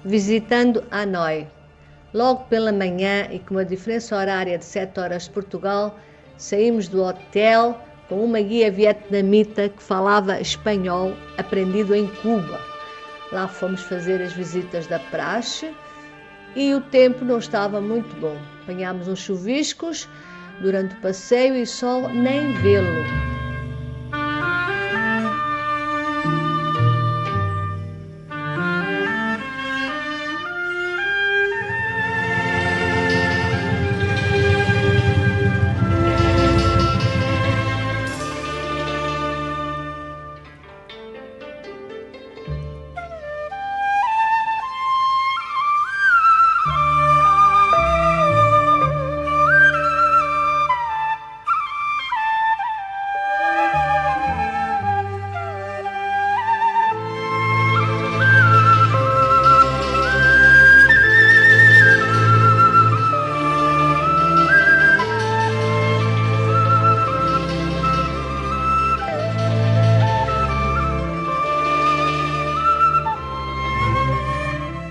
visitando Hanoi. Logo pela manhã e com uma diferença horária de 7 horas de Portugal, saímos do hotel com uma guia vietnamita que falava espanhol aprendido em Cuba. Lá fomos fazer as visitas da praxe e o tempo não estava muito bom. Apanhámos uns chuviscos durante o passeio e sol nem vê-lo.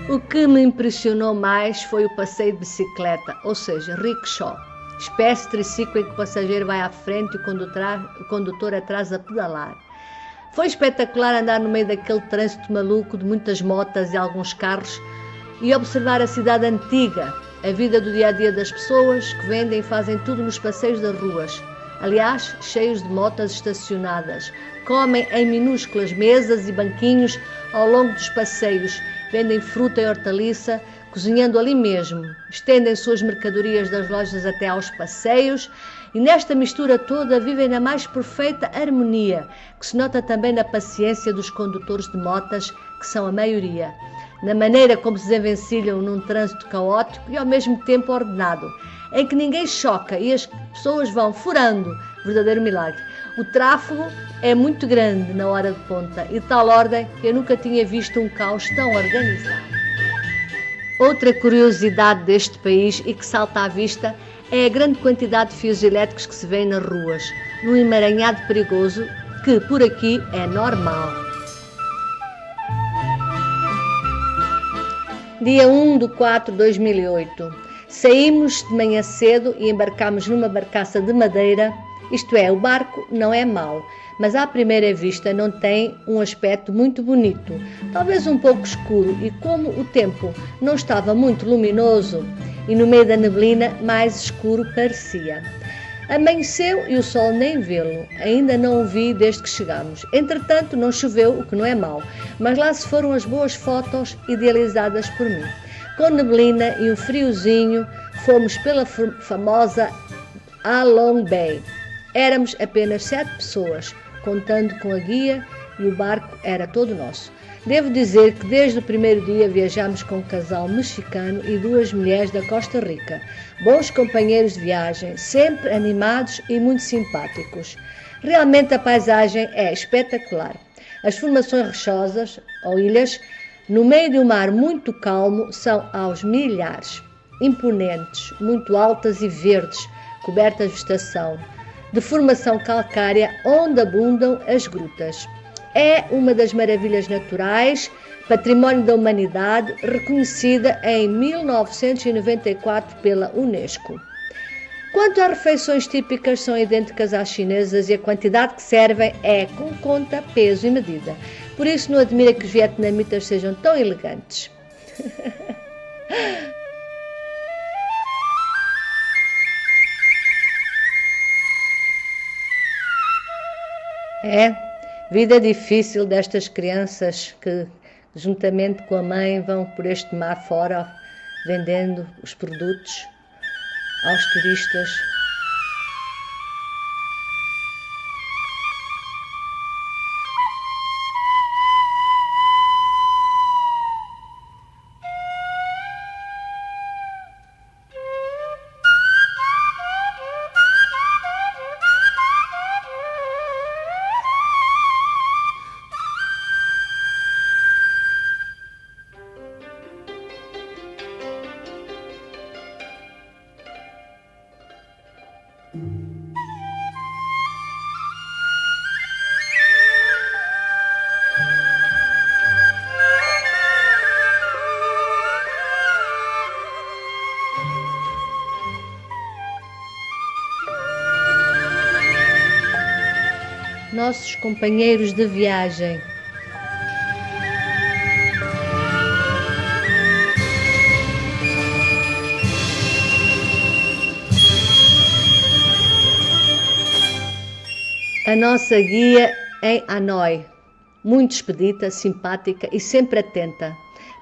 O que me impressionou mais foi o passeio de bicicleta, ou seja, rickshaw, espécie de triciclo em que o passageiro vai à frente e o condutor atrás a pedalar. Foi espetacular andar no meio daquele trânsito maluco de muitas motas e alguns carros e observar a cidade antiga, a vida do dia-a-dia das pessoas que vendem e fazem tudo nos passeios das ruas. Aliás, cheios de motas estacionadas, comem em minúsculas mesas e banquinhos ao longo dos passeios, vendem fruta e hortaliça, cozinhando ali mesmo, estendem suas mercadorias das lojas até aos passeios e nesta mistura toda vivem na mais perfeita harmonia, que se nota também na paciência dos condutores de motas, que são a maioria, na maneira como se desenvencilham num trânsito caótico e ao mesmo tempo ordenado, em que ninguém choca e as pessoas vão furando, verdadeiro milagre. O tráfego é muito grande na hora de ponta e de tal ordem que eu nunca tinha visto um caos tão organizado. Outra curiosidade deste país e que salta à vista é a grande quantidade de fios elétricos que se vê nas ruas, num emaranhado perigoso que por aqui é normal. Dia 1/4/2008. Saímos de manhã cedo e embarcámos numa barcaça de madeira, isto é, o barco não é mau, mas à primeira vista não tem um aspecto muito bonito, talvez um pouco escuro e como o tempo não estava muito luminoso e no meio da neblina mais escuro parecia. Amanheceu e o sol nem vê-lo, ainda não o vi desde que chegámos. Entretanto não choveu, o que não é mau, mas lá se foram as boas fotos idealizadas por mim. Com neblina e um friozinho, fomos pela famosa Halong Bay. Éramos apenas 7 pessoas, contando com a guia e o barco era todo nosso. Devo dizer que desde o primeiro dia viajámos com um casal mexicano e 2 mulheres da Costa Rica. Bons companheiros de viagem, sempre animados e muito simpáticos. Realmente a paisagem é espetacular. As formações rochosas, ou ilhas, no meio de um mar muito calmo, são aos milhares, imponentes, muito altas e verdes, cobertas de vegetação, de formação calcária onde abundam as grutas. É uma das maravilhas naturais, património da humanidade, reconhecida em 1994 pela Unesco. Quanto às refeições típicas, são idênticas às chinesas e a quantidade que servem é com conta, peso e medida. Por isso não admira que os vietnamitas sejam tão elegantes. É, vida difícil destas crianças que, juntamente com a mãe, vão por este mar fora vendendo os produtos aos turistas. nossos companheiros de viagem. A nossa guia em Hanoi, muito expedita, simpática e sempre atenta.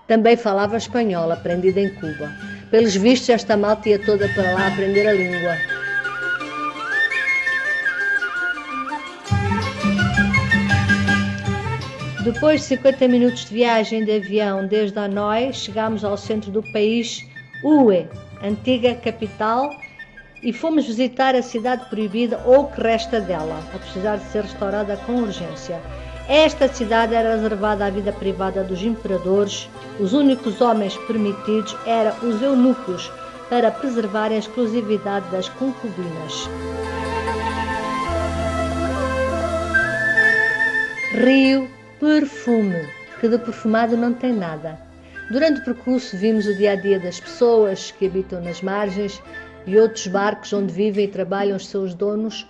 Também falava espanhol, aprendida em Cuba. Pelos vistos, esta malta ia toda para lá aprender a língua. Depois de 50 minutos de viagem de avião desde Hanoi, chegámos ao centro do país, Hue, antiga capital, e fomos visitar a cidade proibida ou o que resta dela, a precisar de ser restaurada com urgência. Esta cidade era reservada à vida privada dos imperadores. Os únicos homens permitidos eram os eunucos, para preservar a exclusividade das concubinas. Rio Perfume, que de perfumado não tem nada. Durante o percurso vimos o dia-a-dia das pessoas que habitam nas margens e outros barcos onde vivem e trabalham os seus donos,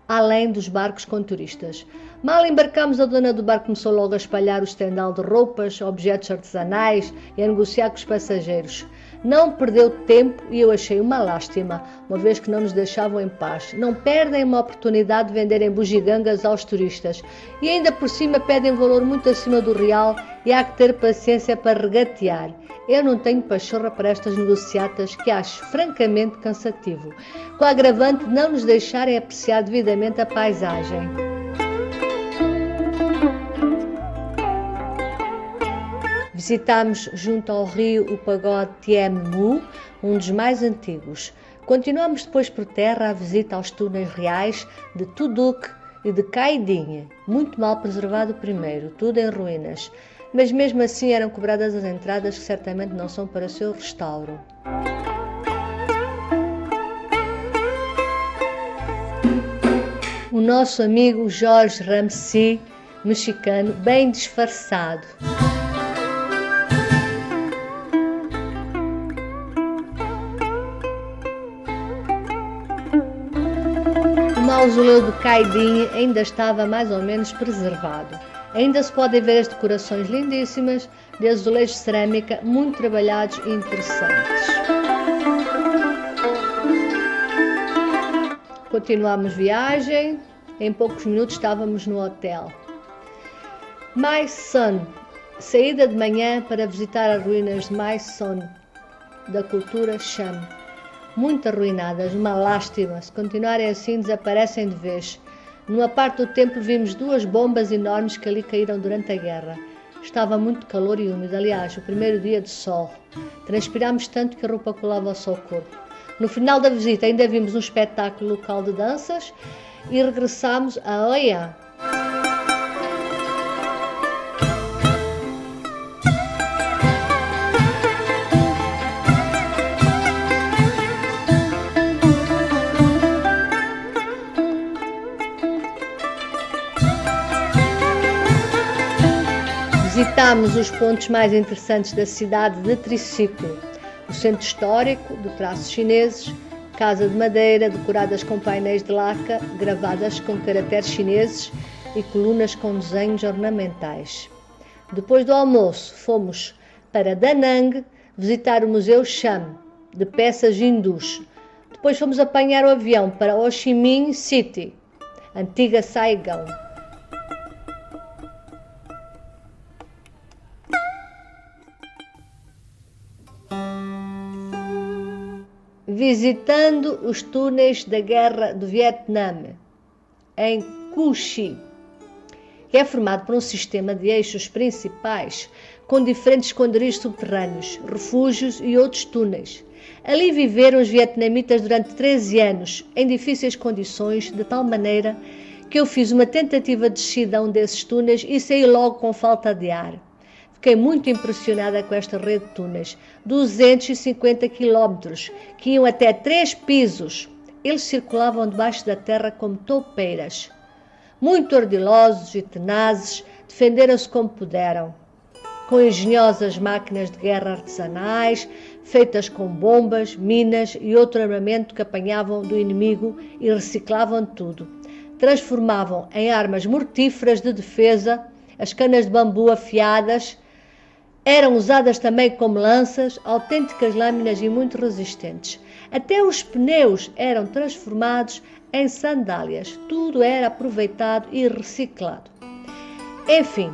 além dos barcos com turistas. Mal embarcamos, a dona do barco começou logo a espalhar o estendal de roupas, objetos artesanais e a negociar com os passageiros. Não perdeu tempo e eu achei uma lástima, uma vez que não nos deixavam em paz. Não perdem uma oportunidade de venderem bugigangas aos turistas e ainda por cima pedem valor muito acima do real e há que ter paciência para regatear. Eu não tenho pachorra para estas negociatas que acho francamente cansativo, com a agravante de não nos deixarem apreciar devidamente a paisagem. Visitámos junto ao rio o pagode Tien Mu, um dos mais antigos. Continuamos depois por terra a visita aos túneis reais de Tuduk e de Cai Dinh, muito mal preservado primeiro, tudo em ruínas. Mas mesmo assim eram cobradas as entradas que certamente não são para seu restauro. O nosso amigo Jorge Ramsey, mexicano, bem disfarçado. O mausoleu de Cai Dinh ainda estava mais ou menos preservado. Ainda se podem ver as decorações lindíssimas de azulejos de cerâmica muito trabalhados e interessantes. Continuamos viagem, em poucos minutos estávamos no hotel. Mae Son, saída de manhã para visitar as ruínas de Mae Son, da cultura Cham. Muito arruinadas, uma lástima, se continuarem assim desaparecem de vez. Numa parte do templo vimos duas bombas enormes que ali caíram durante a guerra. Estava muito calor e úmido, aliás, o primeiro dia de sol. Transpirámos tanto que a roupa colava ao seu corpo. No final da visita ainda vimos um espetáculo local de danças e regressámos a Hoi An. Visitámos os pontos mais interessantes da cidade de triciclo, o centro histórico, de traços chineses, casa de madeira decoradas com painéis de laca, gravadas com caracteres chineses e colunas com desenhos ornamentais. Depois do almoço, fomos para Da Nang visitar o Museu Cham, de peças hindus. Depois fomos apanhar o avião para Ho Chi Minh City, antiga Saigão. Visitando os túneis da Guerra do Vietnã, em Cu Chi, que é formado por um sistema de eixos principais com diferentes esconderijos subterrâneos, refúgios e outros túneis. Ali viveram os vietnamitas durante 13 anos, em difíceis condições, de tal maneira que eu fiz uma tentativa de descida a um desses túneis e saí logo com falta de ar. Fiquei muito impressionada com esta rede de túneis, 250 quilómetros, que iam até 3 pisos. Eles circulavam debaixo da terra como toupeiras. Muito ardilosos e tenazes, defenderam-se como puderam, com engenhosas máquinas de guerra artesanais, feitas com bombas, minas e outro armamento que apanhavam do inimigo e reciclavam tudo. transformavam em armas mortíferas de defesa. As canas de bambu afiadas eram usadas também como lanças, autênticas lâminas e muito resistentes. Até os pneus eram transformados em sandálias. Tudo era aproveitado e reciclado. Enfim,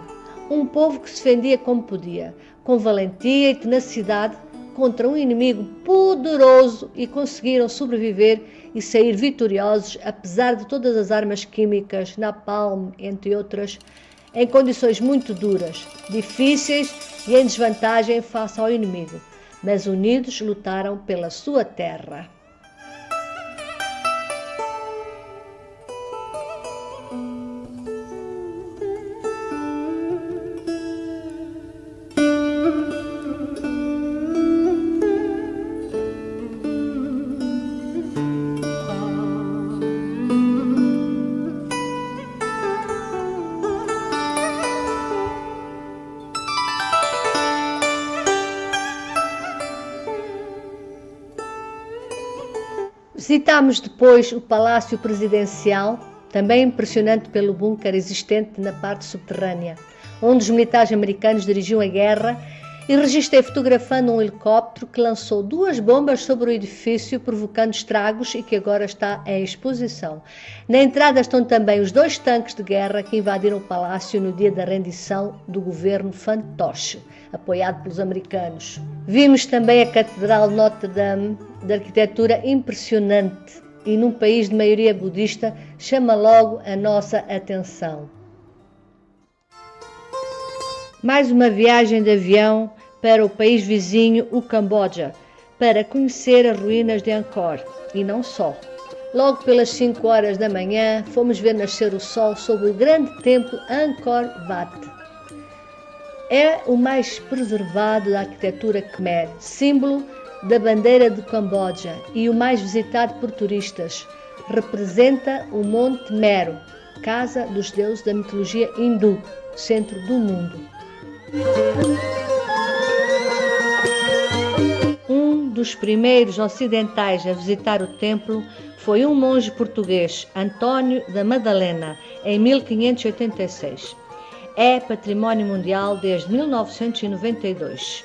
um povo que se defendia como podia, com valentia e tenacidade, contra um inimigo poderoso, e conseguiram sobreviver e sair vitoriosos, apesar de todas as armas químicas, napalm, entre outras, em condições muito duras, difíceis e em desvantagem face ao inimigo, mas unidos lutaram pela sua terra. Visitámos depois o Palácio Presidencial, também impressionante pelo bunker existente na parte subterrânea, onde os militares americanos dirigiam a guerra, e registrei fotografando um helicóptero que lançou 2 bombas sobre o edifício, provocando estragos, e que agora está em exposição. Na entrada estão também os 2 tanques de guerra que invadiram o palácio no dia da rendição do governo fantoche, apoiado pelos americanos. Vimos também a Catedral Notre Dame, de arquitetura impressionante, e num país de maioria budista, chama logo a nossa atenção. Mais uma viagem de avião para o país vizinho, o Camboja, para conhecer as ruínas de Angkor, e não só. Logo pelas 5 horas da manhã, fomos ver nascer o sol sobre o grande templo Angkor Wat. É o mais preservado da arquitetura Khmer, símbolo da bandeira do Camboja e o mais visitado por turistas. Representa o Monte Mero, casa dos deuses da mitologia hindu, centro do mundo. Um dos primeiros ocidentais a visitar o templo foi um monge português, António da Madalena, em 1586. É património mundial desde 1992.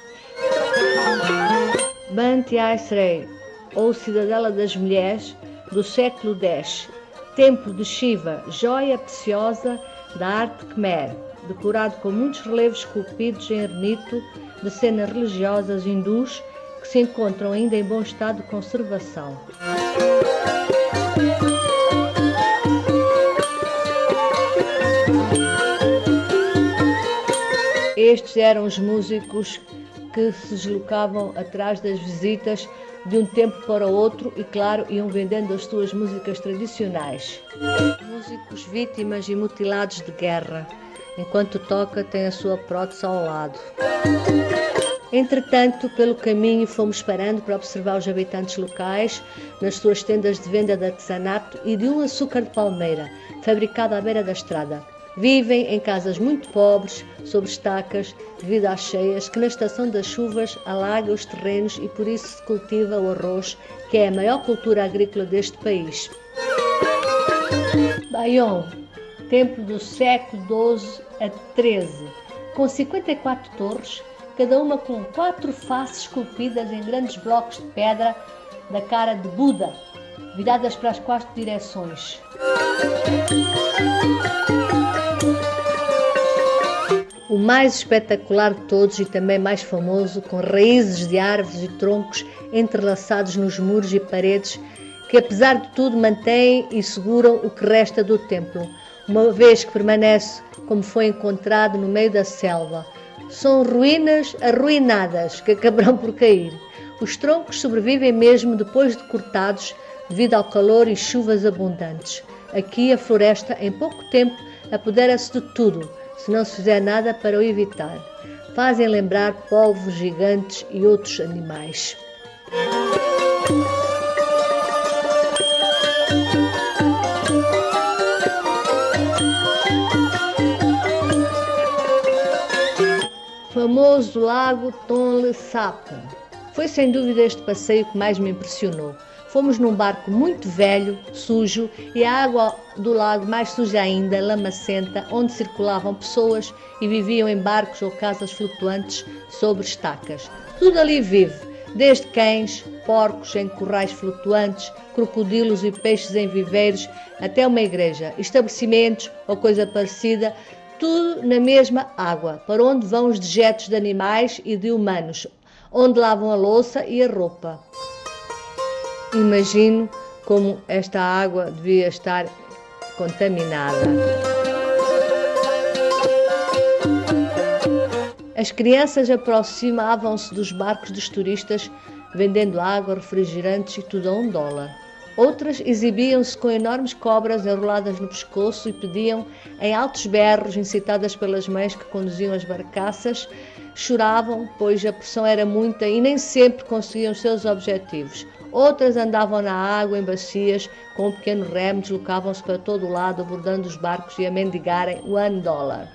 Banteay Srey, ou Cidadela das Mulheres, do século X, templo de Shiva, joia preciosa da arte Khmer, decorado com muitos relevos esculpidos em granito de cenas religiosas hindus que se encontram ainda em bom estado de conservação. Estes eram os músicos que se deslocavam atrás das visitas de um tempo para o outro e, claro, iam vendendo as suas músicas tradicionais. Músicos vítimas e mutilados de guerra. Enquanto toca, tem a sua prótese ao lado. Entretanto, pelo caminho fomos parando para observar os habitantes locais nas suas tendas de venda de artesanato e de um açúcar de palmeira, fabricado à beira da estrada. Vivem em casas muito pobres, sob estacas, devido às cheias, que na estação das chuvas alaga os terrenos, e por isso se cultiva o arroz, que é a maior cultura agrícola deste país. Bayon, templo do século XII a XIII, com 54 torres, cada uma com 4 faces esculpidas em grandes blocos de pedra da cara de Buda, viradas para as 4 direções. O mais espetacular de todos e também mais famoso, com raízes de árvores e troncos entrelaçados nos muros e paredes, que apesar de tudo mantêm e seguram o que resta do templo, uma vez que permanece como foi encontrado no meio da selva. São ruínas arruinadas que acabarão por cair. Os troncos sobrevivem mesmo depois de cortados devido ao calor e chuvas abundantes. Aqui a floresta em pouco tempo apodera-se de tudo, se não se fizer nada para o evitar. Fazem lembrar polvos gigantes e outros animais. Famoso lago Tonle Sap. Foi sem dúvida este passeio que mais me impressionou. Fomos num barco muito velho, sujo, e a água do lado mais suja ainda, lamacenta, onde circulavam pessoas e viviam em barcos ou casas flutuantes sobre estacas. Tudo ali vive, desde cães, porcos em corrais flutuantes, crocodilos e peixes em viveiros, até uma igreja, estabelecimentos ou coisa parecida, tudo na mesma água, para onde vão os dejetos de animais e de humanos, onde lavam a louça e a roupa. Imagino como esta água devia estar contaminada. As crianças aproximavam-se dos barcos dos turistas, vendendo água, refrigerantes e tudo a $1. Outras exibiam-se com enormes cobras enroladas no pescoço e pediam, em altos berros, incitadas pelas mães que conduziam as barcaças, choravam, pois a pressão era muita e nem sempre conseguiam os seus objetivos. Outras andavam na água em bacias, com um pequeno remo, deslocavam-se para todo o lado, abordando os barcos e a mendigarem $1.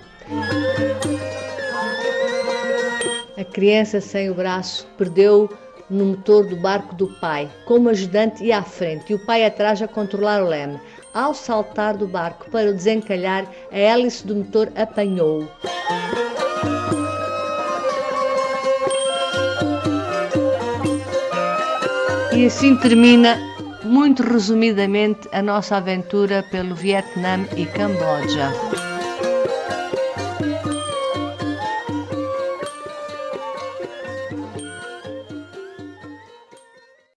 A criança sem o braço perdeu no motor do barco do pai. Como ajudante ia à frente e o pai atrás a controlar o leme. Ao saltar do barco para o desencalhar, a hélice do motor apanhou-o. E assim termina, muito resumidamente, a nossa aventura pelo Vietnã e Camboja.